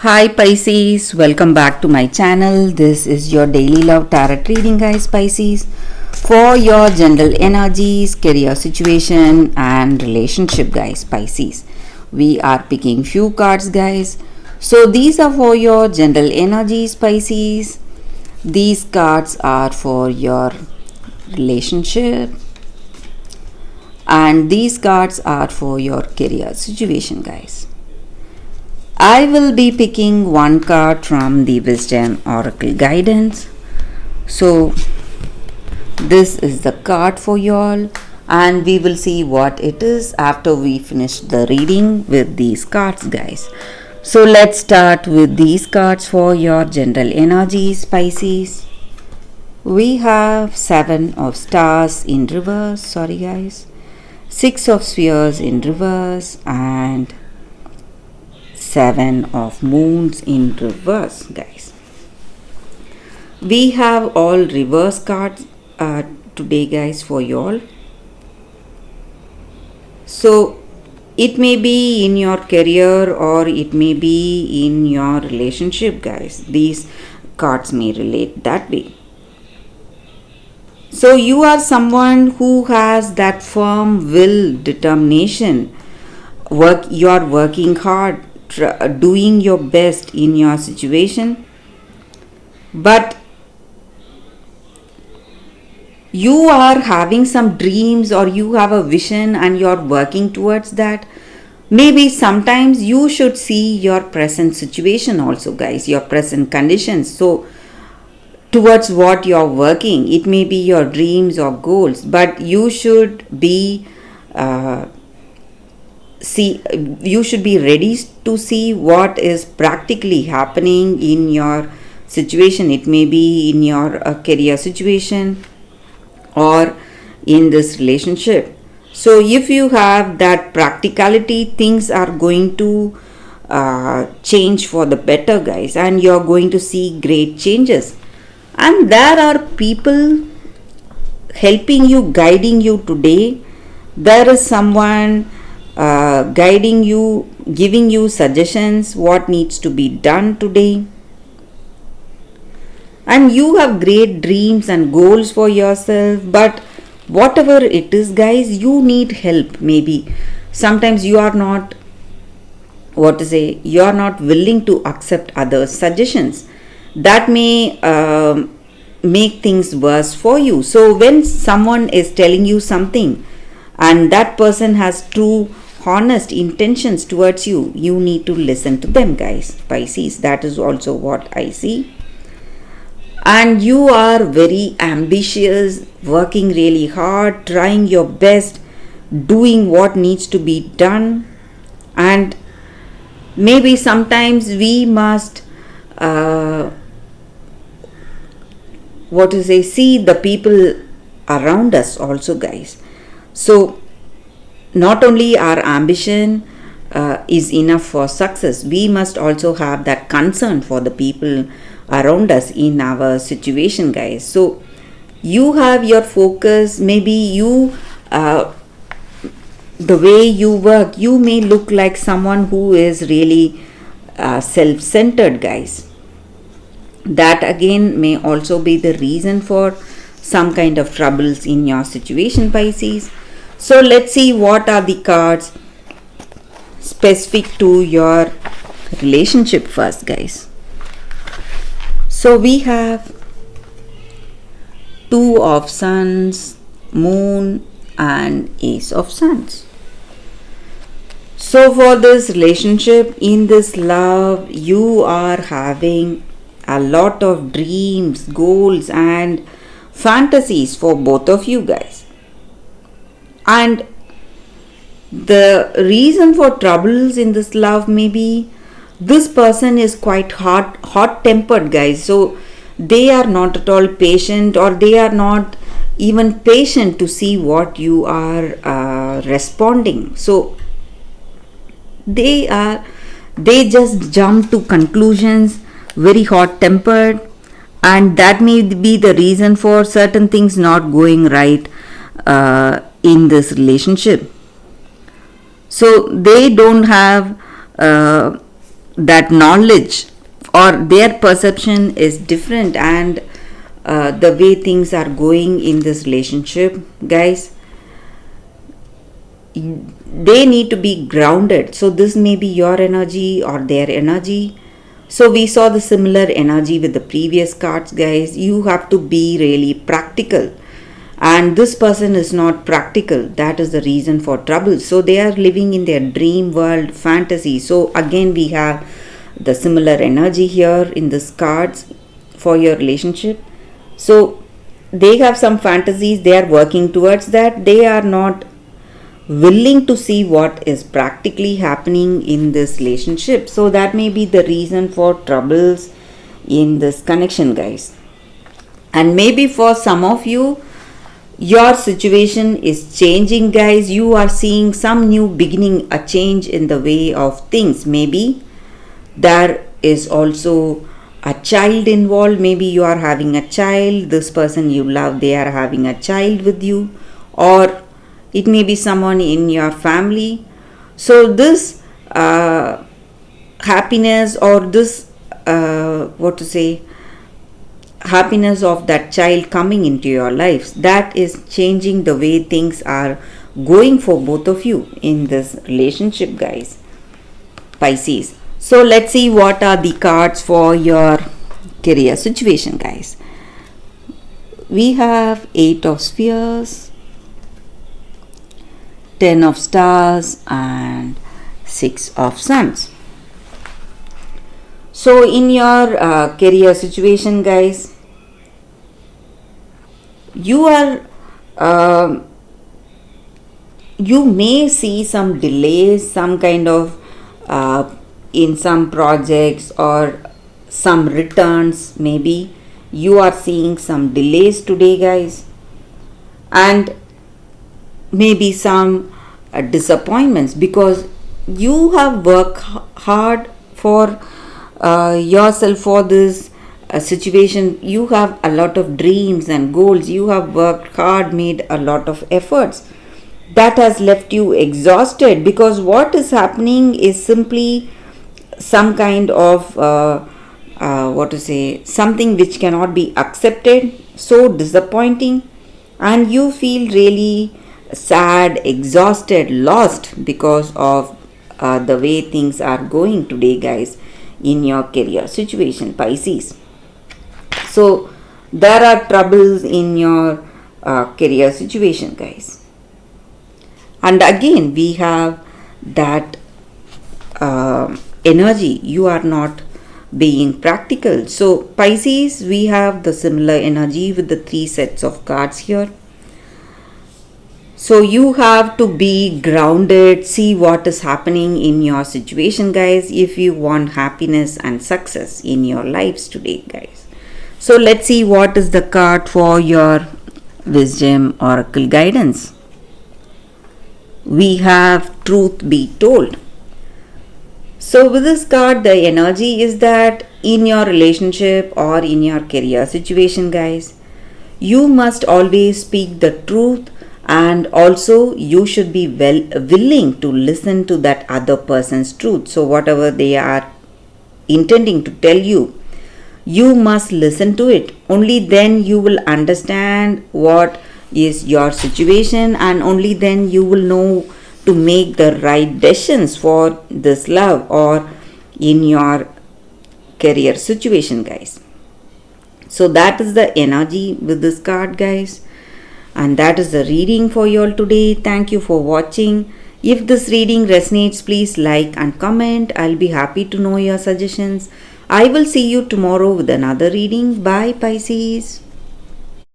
Hi Pisces, welcome back to my channel. This is your daily love tarot reading, guys. Pisces, for your general energies, career situation and relationship, guys. Pisces, we are picking few cards, guys. So these are for your general energies, Pisces. These cards are for your relationship and these cards are for your career situation, guys. I will be picking one card from the Wisdom Oracle Guidance. So this is the card for y'all and we will see what it is after we finish the reading with these cards, guys. So let's start with these cards for your general energies, Pisces. We have 7 of stars in reverse, sorry guys, 6 of spheres in reverse and 7 of moons in reverse, guys. We have all reverse cards today, guys, for you all. So it may be in your career or it may be in your relationship, guys. These cards may relate that way. So you are someone who has that firm will, determination. You are working hard, doing your best in your situation, but you are having some dreams or you have a vision and you are working towards that. Maybe sometimes you should see your present situation also, guys, your present conditions. So towards what you are working, it may be your dreams or goals, but you should be you should be ready to see what is practically happening in your situation. It may be in your career situation or in this relationship. So if you have that practicality, things are going to change for the better, guys, and you're going to see great changes. And there are people helping you, guiding you today. There is someone guiding you, giving you suggestions what needs to be done today. And you have great dreams and goals for yourself, but whatever it is, guys, you need help. Maybe sometimes you are not you are not willing to accept others' suggestions. That may make things worse for you. So when someone is telling you something and that person has true honest intentions towards you, you need to listen to them, guys, Pisces. That is also what I see. And you are very ambitious, working really hard, trying your best, doing what needs to be done. And maybe sometimes we must see the people around us also, guys. So not only our ambition is enough for success, we must also have that concern for the people around us in our situation, guys. So you have your focus. Maybe you the way you work, you may look like someone who is really self-centered, guys. That again may also be the reason for some kind of troubles in your situation, Pisces. So let's see what are the cards specific to your relationship first, guys. So we have 2 of Suns, Moon and Ace of Suns. So for this relationship, in this love, you are having a lot of dreams, goals and fantasies for both of you, guys. And the reason for troubles in this love, maybe this person is quite hot tempered, guys. So they are not at all patient, or they are not even patient to see what you are responding. So they just jump to conclusions, very hot tempered, and that may be the reason for certain things not going right in this relationship. So they don't have that knowledge or their perception is different, and the way things are going in this relationship, guys, they need to be grounded. So this may be your energy or their energy. So we saw the similar energy with the previous cards, guys. You have to be really practical, and this person is not practical. That is the reason for trouble. So they are living in their dream world fantasy. So again, we have the similar energy here in this cards for your relationship. So they have some fantasies, they are working towards that. They are not willing to see what is practically happening in this relationship. So that may be the reason for troubles in this connection, guys. And maybe for some of you, your situation is changing, guys. You are seeing some new beginning, a change in the way of things. Maybe there is also a child involved. Maybe you are having a child, this person you love, they are having a child with you, or it may be someone in your family. So this happiness, or this happiness of that child coming into your lives, that is changing the way things are going for both of you in this relationship, guys, Pisces. So let's see what are the cards for your career situation, guys. We have 8 of Spheres, 10 of Stars, and 6 of Suns. So in your career situation, guys, you are you may see some delays, some kind of in some projects, or some returns. Maybe you are seeing some delays today, guys, and maybe some disappointments, because you have worked hard for yourself for this situation. You have a lot of dreams and goals. You have worked hard, made a lot of efforts. That has left you exhausted, because what is happening is simply some kind of something which cannot be accepted, so disappointing, and you feel really sad, exhausted, lost because of the way things are going today, guys, in your career situation, Pisces. So there are troubles in your career situation, guys. And again, we have that energy. You are not being practical. So Pisces, we have the similar energy with the 3 sets of cards here. So you have to be grounded, see what is happening in your situation, guys, if you want happiness and success in your lives today, guys. So let's see what is the card for your wisdom oracle guidance. We have truth be told. So with this card, the energy is that in your relationship or in your career situation, guys, you must always speak the truth, and also you should be willing to listen to that other person's truth. So whatever they are intending to tell you, you must listen to it. Only then you will understand what is your situation, and only then you will know to make the right decisions for this love or in your career situation, guys. So that is the energy with this card, guys, and that is the reading for you all today. Thank you for watching. If this reading resonates, please like and comment. I'll be happy to know your suggestions. I will see you tomorrow with another reading. Bye, Pisces.